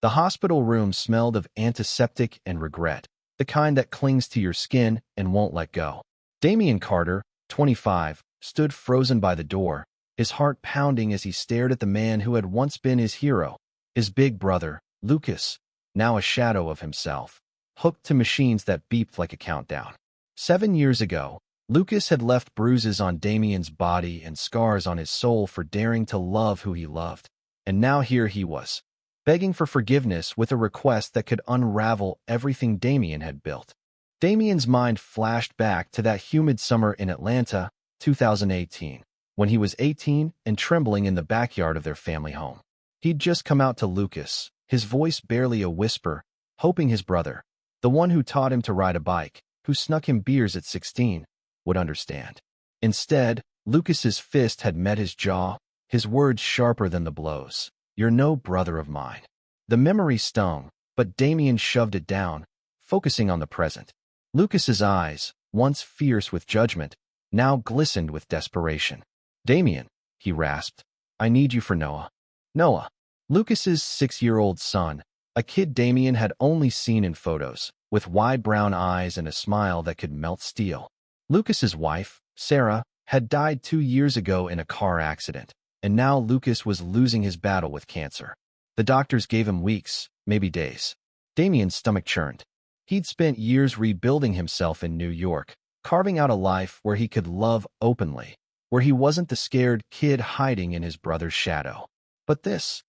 The hospital room smelled of antiseptic and regret, the kind that clings to your skin and won't let go. Damian Carter, 25, stood frozen by the door, his heart pounding as he stared at the man who had once been his hero, his big brother, Lucas, now a shadow of himself, hooked to machines that beeped like a countdown. 7 years ago, Lucas had left bruises on Damian's body and scars on his soul for daring to love who he loved. And now here he was, begging for forgiveness with a request that could unravel everything Damian had built. Damian's mind flashed back to that humid summer in Atlanta, 2018, when he was 18 and trembling in the backyard of their family home. He'd just come out to Lucas, his voice barely a whisper, hoping his brother, the one who taught him to ride a bike, who snuck him beers at 16, would understand. Instead, Lucas's fist had met his jaw, his words sharper than the blows. "You're no brother of mine." The memory stung, but Damian shoved it down, focusing on the present. Lucas's eyes, once fierce with judgment, now glistened with desperation. "Damian," he rasped, "I need you for Noah." Noah, Lucas's 6-year-old son, a kid Damian had only seen in photos, with wide brown eyes and a smile that could melt steel. Lucas's wife, Sarah, had died 2 years ago in a car accident, and now Lucas was losing his battle with cancer. The doctors gave him weeks, maybe days. Damian's stomach churned. He'd spent years rebuilding himself in New York, carving out a life where he could love openly, where he wasn't the scared kid hiding in his brother's shadow. But this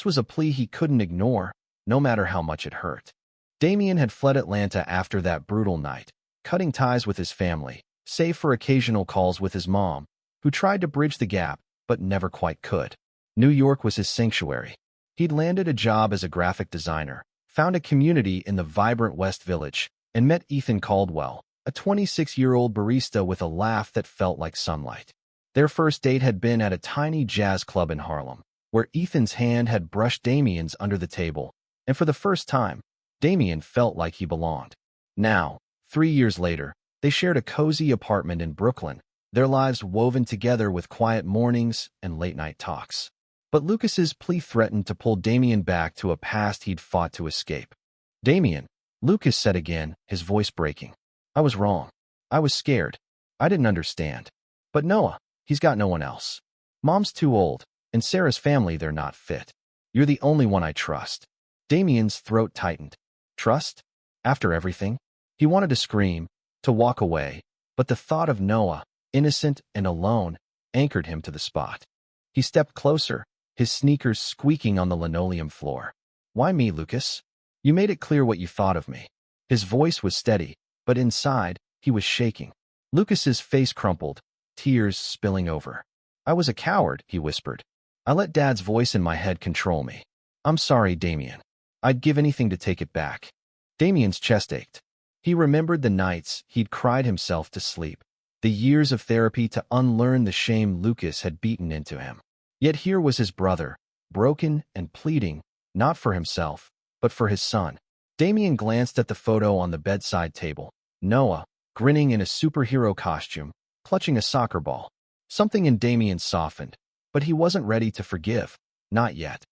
was a plea he couldn't ignore, no matter how much it hurt. Damian had fled Atlanta after that brutal night, cutting ties with his family, save for occasional calls with his mom, who tried to bridge the gap, but never quite could. New York was his sanctuary. He'd landed a job as a graphic designer, found a community in the vibrant West Village, and met Ethan Caldwell, a 26-year-old barista with a laugh that felt like sunlight. Their first date had been at a tiny jazz club in Harlem, where Ethan's hand had brushed Damian's under the table, and for the first time, Damian felt like he belonged. Now, 3 years later, they shared a cozy apartment in Brooklyn, their lives woven together with quiet mornings and late-night talks. But Lucas's plea threatened to pull Damian back to a past he'd fought to escape. "Damian," Lucas said again, his voice breaking. "I was wrong. I was scared. I didn't understand. But Noah, he's got no one else. Mom's too old, and Sarah's family, they're not fit. You're the only one I trust." Damian's throat tightened. Trust? After everything? He wanted to scream, to walk away, but the thought of Noah, innocent and alone, anchored him to the spot. He stepped closer, his sneakers squeaking on the linoleum floor. "Why me, Lucas? You made it clear what you thought of me." His voice was steady, but inside, he was shaking. Lucas's face crumpled, tears spilling over. "I was a coward," he whispered. "I let Dad's voice in my head control me. I'm sorry, Damian. I'd give anything to take it back." Damian's chest ached. He remembered the nights he'd cried himself to sleep, the years of therapy to unlearn the shame Lucas had beaten into him. Yet here was his brother, broken and pleading, not for himself, but for his son. Damian glanced at the photo on the bedside table. Noah, grinning in a superhero costume, clutching a soccer ball. Something in Damian softened, but he wasn't ready to forgive. Not yet.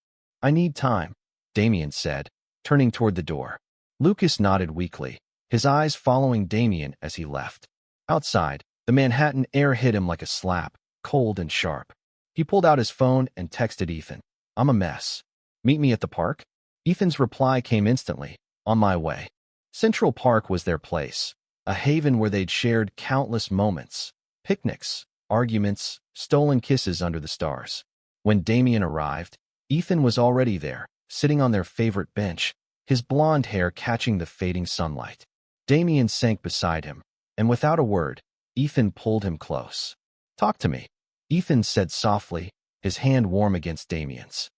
"I need time," Damian said, turning toward the door. Lucas nodded weakly, his eyes following Damian as he left. Outside, the Manhattan air hit him like a slap, cold and sharp. He pulled out his phone and texted Ethan. "I'm a mess. Meet me at the park?" Ethan's reply came instantly. "On my way." Central Park was their place, a haven where they'd shared countless moments, picnics, arguments, stolen kisses under the stars. When Damian arrived, Ethan was already there, sitting on their favorite bench, his blonde hair catching the fading sunlight. Damian sank beside him, and without a word, Ethan pulled him close. "Talk to me," Ethan said softly, his hand warm against Damian's.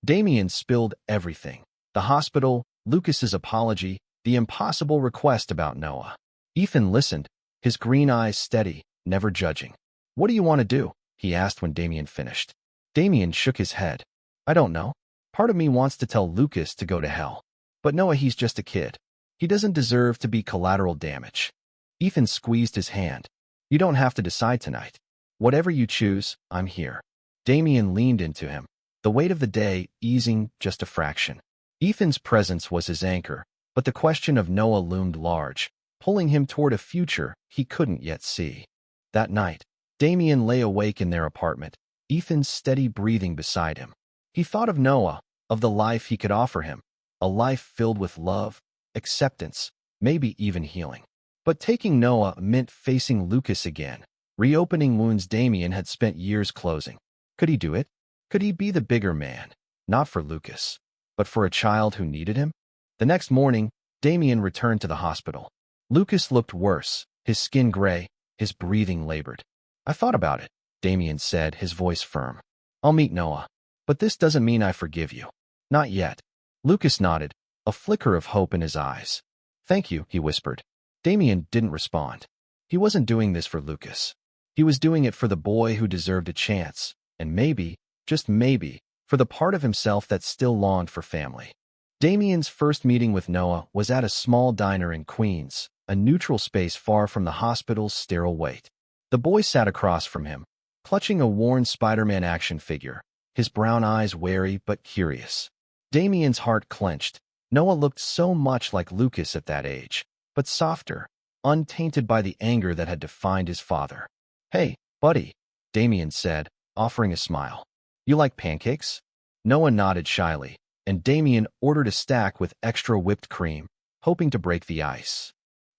Damian spilled everything. The hospital, Lucas's apology, the impossible request about Noah. Ethan listened, his green eyes steady, never judging. "What do you want to do?" he asked when Damian finished. Damian shook his head. "I don't know. Part of me wants to tell Lucas to go to hell. But Noah, he's just a kid. He doesn't deserve to be collateral damage." Ethan squeezed his hand. "You don't have to decide tonight. Whatever you choose, I'm here." Damian leaned into him, the weight of the day easing just a fraction. Ethan's presence was his anchor, but the question of Noah loomed large, pulling him toward a future he couldn't yet see. That night, Damien lay awake in their apartment, Ethan's steady breathing beside him. He thought of Noah, of the life he could offer him, a life filled with love, acceptance, maybe even healing. But taking Noah meant facing Lucas again, reopening wounds Damien had spent years closing. Could he do it? Could he be the bigger man? Not for Lucas, but for a child who needed him? The next morning, Damien returned to the hospital. Lucas looked worse, his skin gray, his breathing labored. I thought about it, Damien said, his voice firm. I'll meet Noah. But this doesn't mean I forgive you. Not yet. Lucas nodded, a flicker of hope in his eyes. Thank you, he whispered. Damien didn't respond. He wasn't doing this for Lucas. He was doing it for the boy who deserved a chance, and maybe, just maybe, for the part of himself that still longed for family. Damien's first meeting with Noah was at a small diner in Queens, a neutral space far from the hospital's sterile wait. The boy sat across from him, clutching a worn Spider-Man action figure, his brown eyes wary but curious. Damien's heart clenched. Noah looked so much like Lucas at that age, but softer, untainted by the anger that had defined his father. Hey, buddy, Damien said, offering a smile. You like pancakes? Noah nodded shyly, and Damien ordered a stack with extra whipped cream, hoping to break the ice.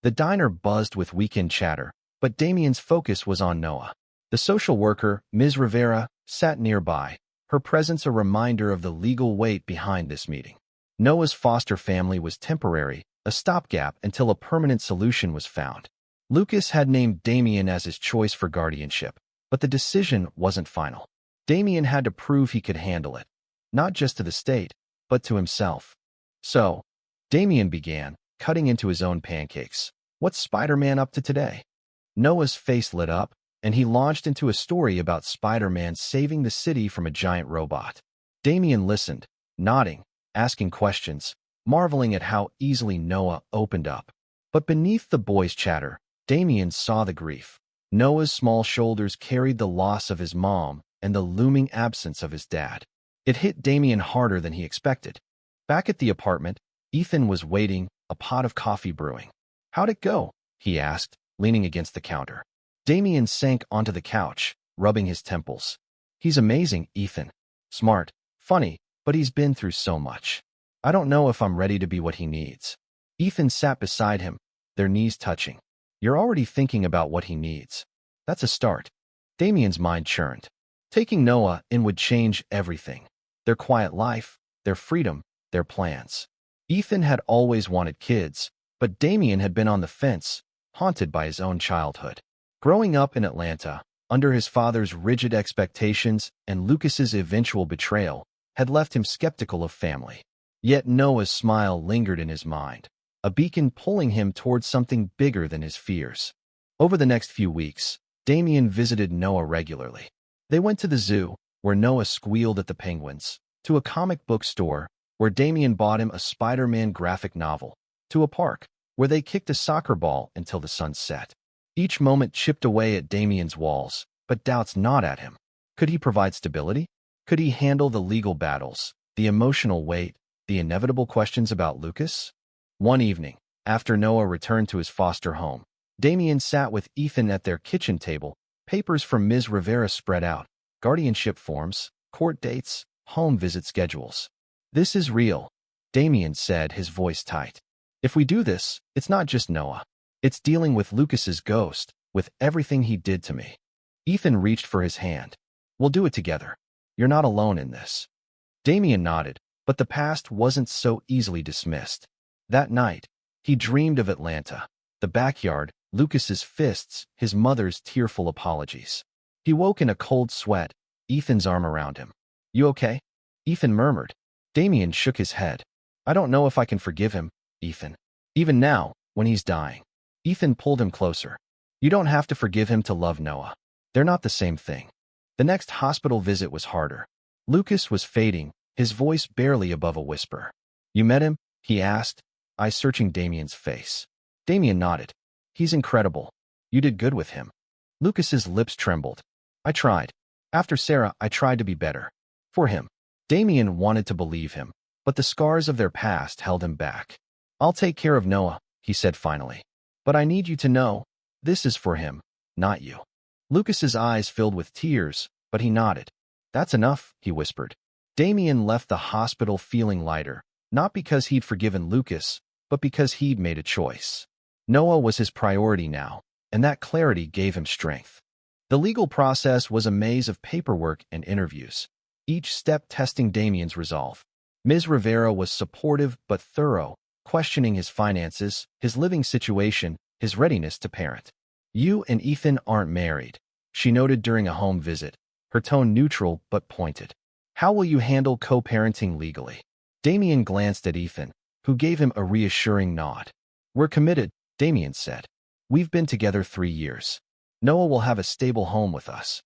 The diner buzzed with weekend chatter, but Damien's focus was on Noah. The social worker, Ms. Rivera, sat nearby, her presence a reminder of the legal weight behind this meeting. Noah's foster family was temporary, a stopgap until a permanent solution was found. Lucas had named Damien as his choice for guardianship, but the decision wasn't final. Damien had to prove he could handle it, not just to the state, but to himself. So, Damien began, cutting into his own pancakes. What's Spider-Man up to today? Noah's face lit up, and he launched into a story about Spider-Man saving the city from a giant robot. Damien listened, nodding, asking questions, marveling at how easily Noah opened up. But beneath the boy's chatter, Damien saw the grief. Noah's small shoulders carried the loss of his mom and the looming absence of his dad. It hit Damien harder than he expected. Back at the apartment, Ethan was waiting, a pot of coffee brewing. How'd it go? He asked, leaning against the counter. Damien sank onto the couch, rubbing his temples. He's amazing, Ethan. Smart, funny, but he's been through so much. I don't know if I'm ready to be what he needs. Ethan sat beside him, their knees touching. You're already thinking about what he needs. That's a start. Damien's mind churned. Taking Noah in would change everything. Their quiet life, their freedom, their plans. Ethan had always wanted kids, but Damien had been on the fence, haunted by his own childhood. Growing up in Atlanta, under his father's rigid expectations and Lucas's eventual betrayal, had left him skeptical of family. Yet Noah's smile lingered in his mind, a beacon pulling him towards something bigger than his fears. Over the next few weeks, Damien visited Noah regularly. They went to the zoo, where Noah squealed at the penguins, to a comic book store, where Damien bought him a Spider-Man graphic novel, to a park, where they kicked a soccer ball until the sun set. Each moment chipped away at Damien's walls, but doubts gnawed at him. Could he provide stability? Could he handle the legal battles, the emotional weight, the inevitable questions about Lucas? One evening, after Noah returned to his foster home, Damien sat with Ethan at their kitchen table, papers from Ms. Rivera spread out, guardianship forms, court dates, home visit schedules. This is real, Damien said, his voice tight. If we do this, it's not just Noah. It's dealing with Lucas's ghost, with everything he did to me. Ethan reached for his hand. We'll do it together. You're not alone in this. Damien nodded, but the past wasn't so easily dismissed. That night, he dreamed of Atlanta, the backyard, Lucas's fists, his mother's tearful apologies. He woke in a cold sweat, Ethan's arm around him. You okay? Ethan murmured. Damien shook his head. I don't know if I can forgive him, Ethan. Even now, when he's dying. Ethan pulled him closer. You don't have to forgive him to love Noah. They're not the same thing. The next hospital visit was harder. Lucas was fading, his voice barely above a whisper. You met him? He asked, eyes searching Damien's face. Damien nodded. He's incredible. You did good with him. Lucas's lips trembled. I tried. After Sarah, I tried to be better. For him. Damien wanted to believe him, but the scars of their past held him back. "I'll take care of Noah," he said finally. "But I need you to know, this is for him, not you." Lucas's eyes filled with tears, but he nodded. "That's enough," he whispered. Damien left the hospital feeling lighter, not because he'd forgiven Lucas, but because he'd made a choice. Noah was his priority now, and that clarity gave him strength. The legal process was a maze of paperwork and interviews, each step testing Damien's resolve. Ms. Rivera was supportive but thorough, questioning his finances, his living situation, his readiness to parent. "You and Ethan aren't married," she noted during a home visit, her tone neutral but pointed. "How will you handle co-parenting legally?" Damien glanced at Ethan, who gave him a reassuring nod. "We're committed," Damien said. "We've been together 3 years. Noah will have a stable home with us."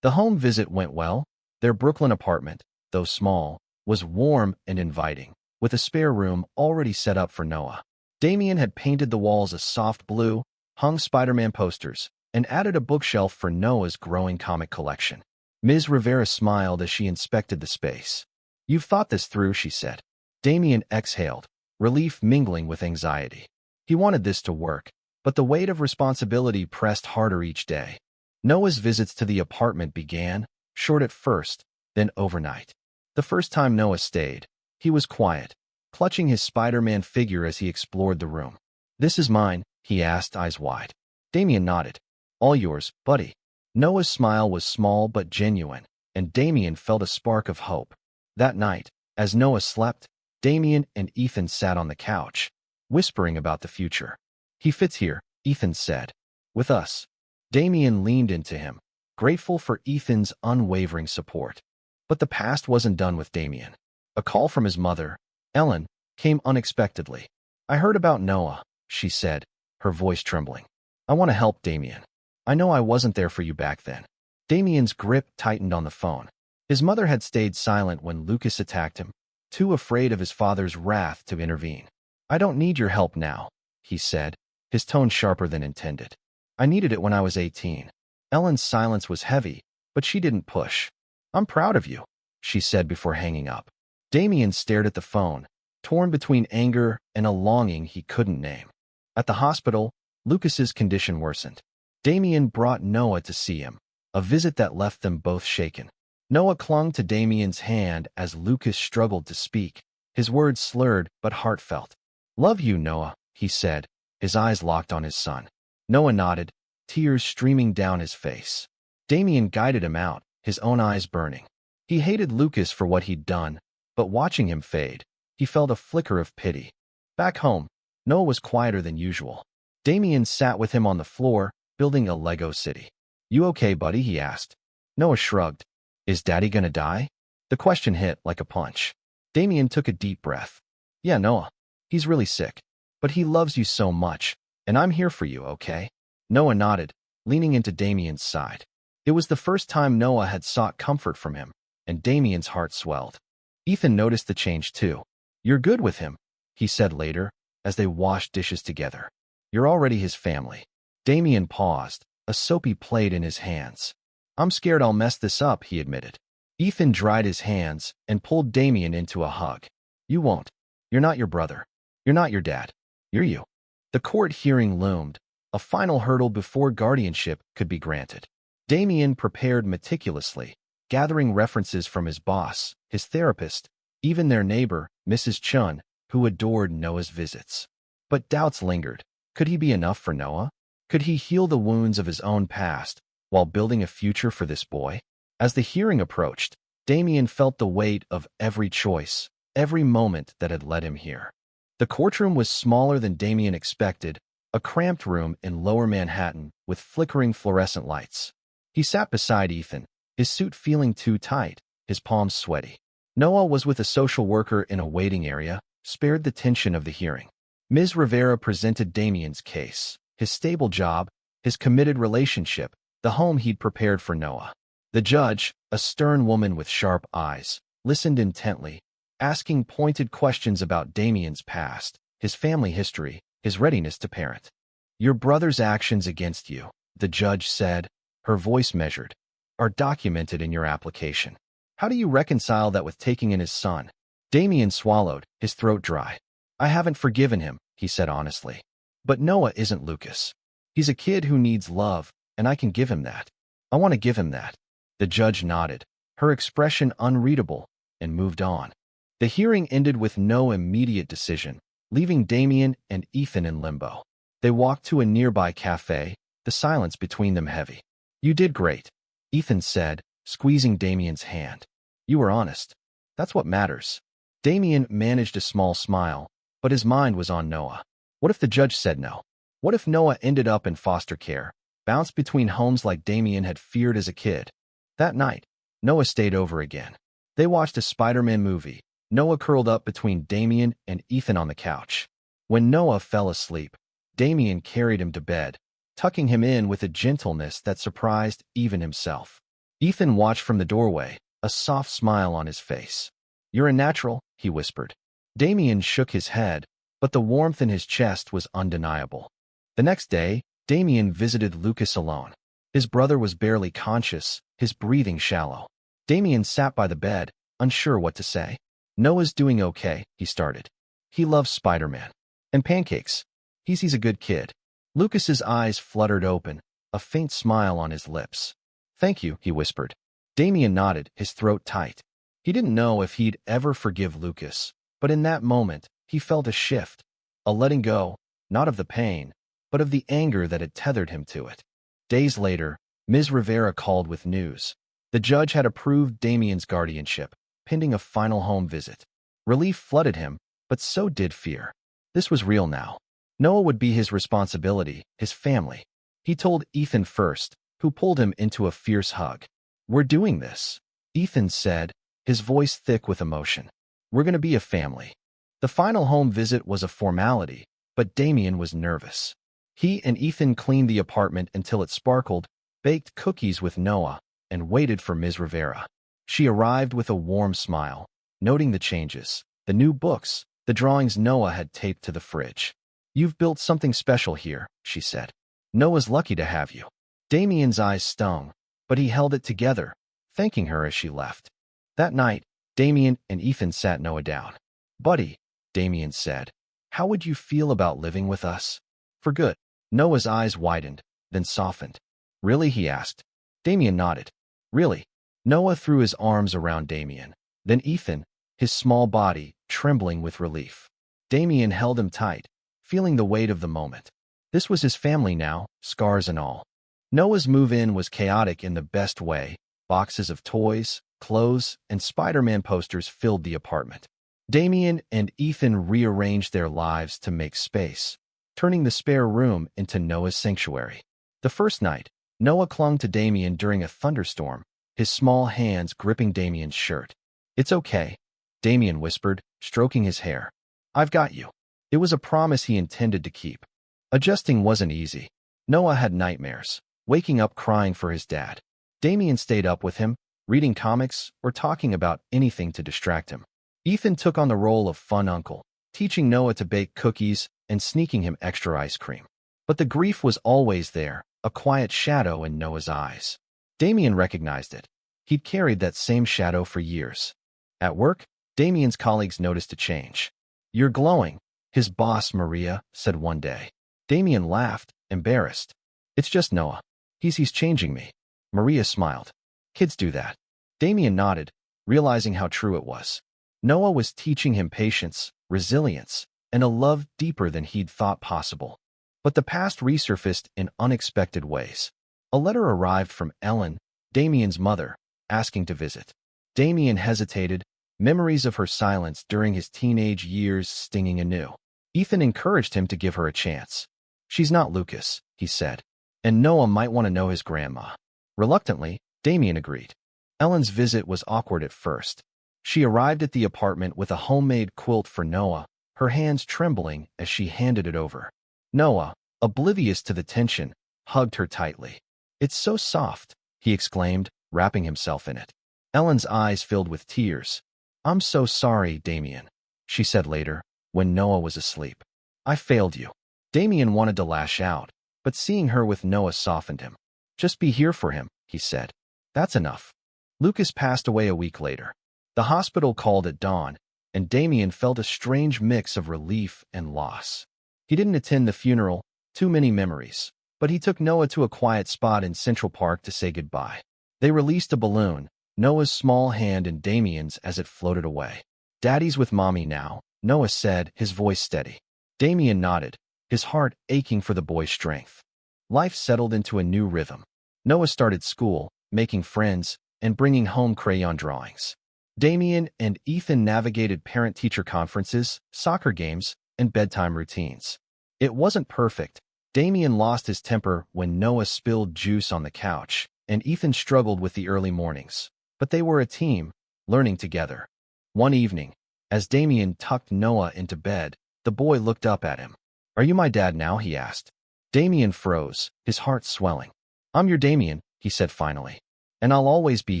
The home visit went well. Their Brooklyn apartment, though small, was warm and inviting, with a spare room already set up for Noah. Damien had painted the walls a soft blue, hung Spider-Man posters, and added a bookshelf for Noah's growing comic collection. Ms. Rivera smiled as she inspected the space. "You've thought this through," she said. Damien exhaled, relief mingling with anxiety. He wanted this to work, but the weight of responsibility pressed harder each day. Noah's visits to the apartment began, short at first, then overnight. The first time Noah stayed, he was quiet, clutching his Spider-Man figure as he explored the room. "This is mine?" he asked, eyes wide. Damien nodded. "All yours, buddy." Noah's smile was small but genuine, and Damien felt a spark of hope. That night, as Noah slept, Damien and Ethan sat on the couch, whispering about the future. "He fits here," Ethan said. "With us." Damien leaned into him, grateful for Ethan's unwavering support. But the past wasn't done with Damien. A call from his mother, Ellen, came unexpectedly. "I heard about Noah," she said, her voice trembling. "I want to help, Damien. I know I wasn't there for you back then." Damien's grip tightened on the phone. His mother had stayed silent when Lucas attacked him, too afraid of his father's wrath to intervene. "I don't need your help now," he said, his tone sharper than intended. "I needed it when I was 18. Ellen's silence was heavy, but she didn't push. "I'm proud of you," she said before hanging up. Damien stared at the phone, torn between anger and a longing he couldn't name. At the hospital, Lucas's condition worsened. Damien brought Noah to see him, a visit that left them both shaken. Noah clung to Damien's hand as Lucas struggled to speak, his words slurred but heartfelt. "Love you, Noah," he said, his eyes locked on his son. Noah nodded, tears streaming down his face. Damien guided him out, his own eyes burning. He hated Lucas for what he'd done, but watching him fade, he felt a flicker of pity. Back home, Noah was quieter than usual. Damien sat with him on the floor, building a Lego city. "You okay, buddy?" he asked. Noah shrugged. "Is Daddy gonna die?" The question hit like a punch. Damien took a deep breath. "Yeah, Noah. He's really sick. But he loves you so much, and I'm here for you, okay?" Noah nodded, leaning into Damien's side. It was the first time Noah had sought comfort from him, and Damien's heart swelled. Ethan noticed the change too. "You're good with him," he said later, as they washed dishes together. "You're already his family." Damien paused, a soapy plate in his hands. "I'm scared I'll mess this up," he admitted. Ethan dried his hands and pulled Damien into a hug. "You won't. You're not your brother. You're not your dad. You're you." The court hearing loomed, a final hurdle before guardianship could be granted. Damien prepared meticulously, gathering references from his boss, his therapist, even their neighbor, Mrs. Chun, who adored Noah's visits. But doubts lingered. Could he be enough for Noah? Could he heal the wounds of his own past while building a future for this boy? As the hearing approached, Damien felt the weight of every choice, every moment that had led him here. The courtroom was smaller than Damien expected, a cramped room in Lower Manhattan with flickering fluorescent lights. He sat beside Ethan, his suit feeling too tight, his palms sweaty. Noah was with a social worker in a waiting area, spared the tension of the hearing. Ms. Rivera presented Damien's case, his stable job, his committed relationship, the home he'd prepared for Noah. The judge, a stern woman with sharp eyes, listened intently, asking pointed questions about Damien's past, his family history, his readiness to parent. "Your brother's actions against you," the judge said, her voice measured, "are documented in your application. How do you reconcile that with taking in his son?" Damien swallowed, his throat dry. I haven't forgiven him, he said honestly. But Noah isn't Lucas. He's a kid who needs love, and I can give him that. I want to give him that. The judge nodded, her expression unreadable, and moved on. The hearing ended with no immediate decision, leaving Damien and Ethan in limbo. They walked to a nearby cafe, the silence between them heavy. You did great, Ethan said, squeezing Damien's hand. You were honest. That's what matters. Damien managed a small smile, but his mind was on Noah. What if the judge said no? What if Noah ended up in foster care, bounced between homes like Damien had feared as a kid? That night, Noah stayed over again. They watched a Spider-Man movie, Noah curled up between Damien and Ethan on the couch. When Noah fell asleep, Damien carried him to bed, tucking him in with a gentleness that surprised even himself. Ethan watched from the doorway, a soft smile on his face. You're a natural, he whispered. Damien shook his head, but the warmth in his chest was undeniable. The next day, Damien visited Lucas alone. His brother was barely conscious, his breathing shallow. Damien sat by the bed, unsure what to say. Noah's doing okay, he started. He loves Spider-Man. And pancakes. He's a good kid. Lucas's eyes fluttered open, a faint smile on his lips. Thank you, he whispered. Damien nodded, his throat tight. He didn't know if he'd ever forgive Lucas, but in that moment, he felt a shift, a letting go, not of the pain, but of the anger that had tethered him to it. Days later, Ms. Rivera called with news. The judge had approved Damien's guardianship, pending a final home visit. Relief flooded him, but so did fear. This was real now. Noah would be his responsibility, his family. He told Ethan first, who pulled him into a fierce hug. We're doing this, Ethan said, his voice thick with emotion. We're going to be a family. The final home visit was a formality, but Damien was nervous. He and Ethan cleaned the apartment until it sparkled, baked cookies with Noah, and waited for Ms. Rivera. She arrived with a warm smile, noting the changes, the new books, the drawings Noah had taped to the fridge. You've built something special here, she said. Noah's lucky to have you. Damien's eyes stung, but he held it together, thanking her as she left. That night, Damien and Ethan sat Noah down. Buddy, Damien said, how would you feel about living with us? For good. Noah's eyes widened, then softened. Really, he asked. Damien nodded. Really? Noah threw his arms around Damien, then Ethan, his small body trembling with relief. Damien held him tight, feeling the weight of the moment. This was his family now, scars and all. Noah's move-in was chaotic in the best way. Boxes of toys, clothes, and Spider-Man posters filled the apartment. Damien and Ethan rearranged their lives to make space, turning the spare room into Noah's sanctuary. The first night, Noah clung to Damien during a thunderstorm, his small hands gripping Damien's shirt. It's okay, Damien whispered, stroking his hair. I've got you. It was a promise he intended to keep. Adjusting wasn't easy. Noah had nightmares, waking up crying for his dad. Damien stayed up with him, reading comics or talking about anything to distract him. Ethan took on the role of fun uncle, teaching Noah to bake cookies and sneaking him extra ice cream. But the grief was always there, a quiet shadow in Noah's eyes. Damien recognized it. He'd carried that same shadow for years. At work, Damien's colleagues noticed a change. You're glowing, his boss, Maria, said one day. Damien laughed, embarrassed. It's just Noah. He's changing me. Maria smiled. Kids do that. Damien nodded, realizing how true it was. Noah was teaching him patience, resilience, and a love deeper than he'd thought possible. But the past resurfaced in unexpected ways. A letter arrived from Ellen, Damien's mother, asking to visit. Damien hesitated, memories of her silence during his teenage years stinging anew. Ethan encouraged him to give her a chance. She's not Lucas, he said, and Noah might want to know his grandma. Reluctantly, Damien agreed. Ellen's visit was awkward at first. She arrived at the apartment with a homemade quilt for Noah, her hands trembling as she handed it over. Noah, oblivious to the tension, hugged her tightly. It's so soft, he exclaimed, wrapping himself in it. Ellen's eyes filled with tears. I'm so sorry, Damien, she said later, when Noah was asleep. I failed you. Damien wanted to lash out, but seeing her with Noah softened him. Just be here for him, he said. That's enough. Lucas passed away a week later. The hospital called at dawn, and Damien felt a strange mix of relief and loss. He didn't attend the funeral, too many memories, but he took Noah to a quiet spot in Central Park to say goodbye. They released a balloon, Noah's small hand in Damien's as it floated away. "Daddy's with Mommy now," Noah said, his voice steady. Damien nodded, his heart aching for the boy's strength. Life settled into a new rhythm. Noah started school, making friends, and bringing home crayon drawings. Damien and Ethan navigated parent-teacher conferences, soccer games, and bedtime routines. It wasn't perfect. Damien lost his temper when Noah spilled juice on the couch, and Ethan struggled with the early mornings. But they were a team, learning together. One evening, as Damien tucked Noah into bed, the boy looked up at him. "Are you my dad now?" he asked. Damien froze, his heart swelling. "I'm your Damien," he said finally, "and I'll always be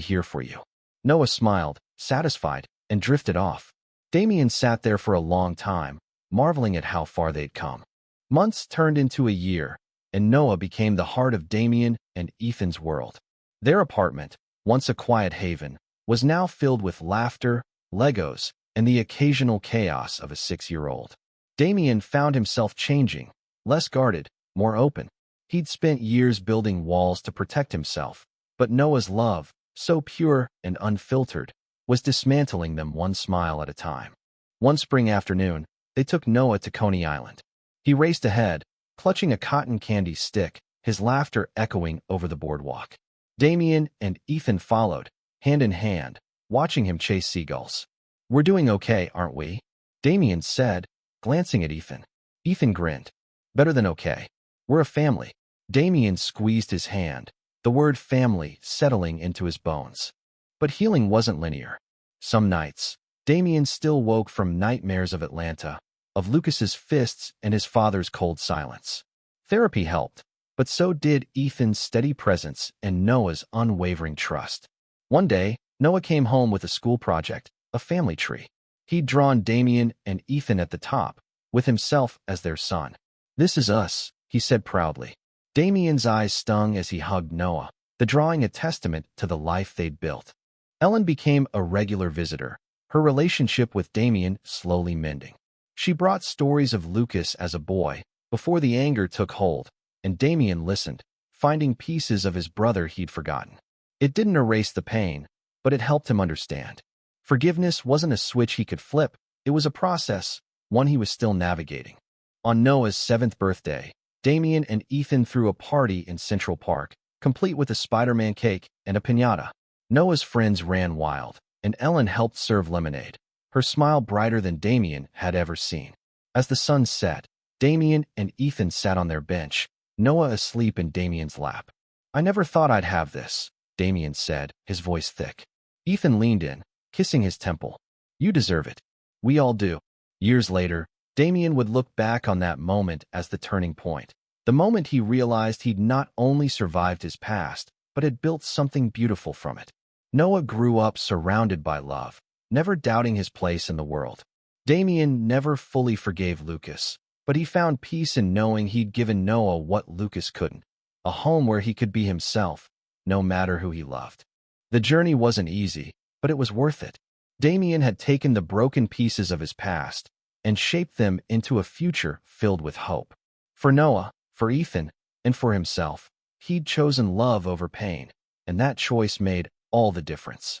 here for you." Noah smiled, satisfied, and drifted off. Damien sat there for a long time, marveling at how far they'd come. Months turned into a year, and Noah became the heart of Damien and Ethan's world. Their apartment, once a quiet haven, was now filled with laughter, Legos, and the occasional chaos of a 6-year-old. Damien found himself changing, less guarded, more open. He'd spent years building walls to protect himself, but Noah's love, so pure and unfiltered, was dismantling them one smile at a time. One spring afternoon, they took Noah to Coney Island. He raced ahead, clutching a cotton candy stick, his laughter echoing over the boardwalk. Damien and Ethan followed, hand in hand, watching him chase seagulls. "We're doing okay, aren't we?" Damien said, glancing at Ethan. Ethan grinned. "Better than okay. We're a family." Damien squeezed his hand, the word family settling into his bones. But healing wasn't linear. Some nights, Damien still woke from nightmares of Atlanta, of Lucas's fists and his father's cold silence. Therapy helped, but so did Ethan's steady presence and Noah's unwavering trust. One day, Noah came home with a school project, a family tree. He'd drawn Damien and Ethan at the top, with himself as their son. "This is us," he said proudly. Damien's eyes stung as he hugged Noah, the drawing a testament to the life they'd built. Ellen became a regular visitor, her relationship with Damien slowly mending. She brought stories of Lucas as a boy, before the anger took hold, and Damien listened, finding pieces of his brother he'd forgotten. It didn't erase the pain, but it helped him understand. Forgiveness wasn't a switch he could flip, it was a process, one he was still navigating. On Noah's 7th birthday, Damien and Ethan threw a party in Central Park, complete with a Spider-Man cake and a piñata. Noah's friends ran wild, and Ellen helped serve lemonade, her smile brighter than Damien had ever seen. As the sun set, Damien and Ethan sat on their bench, Noah asleep in Damien's lap. "I never thought I'd have this," Damien said, his voice thick. Ethan leaned in, kissing his temple. "You deserve it. We all do." Years later, Damien would look back on that moment as the turning point. The moment he realized he'd not only survived his past, but had built something beautiful from it. Noah grew up surrounded by love, never doubting his place in the world. Damien never fully forgave Lucas, but he found peace in knowing he'd given Noah what Lucas couldn't, a home where he could be himself, no matter who he loved. The journey wasn't easy, but it was worth it. Damien had taken the broken pieces of his past and shaped them into a future filled with hope. For Noah, for Ethan, and for himself, he'd chosen love over pain, and that choice made all the difference.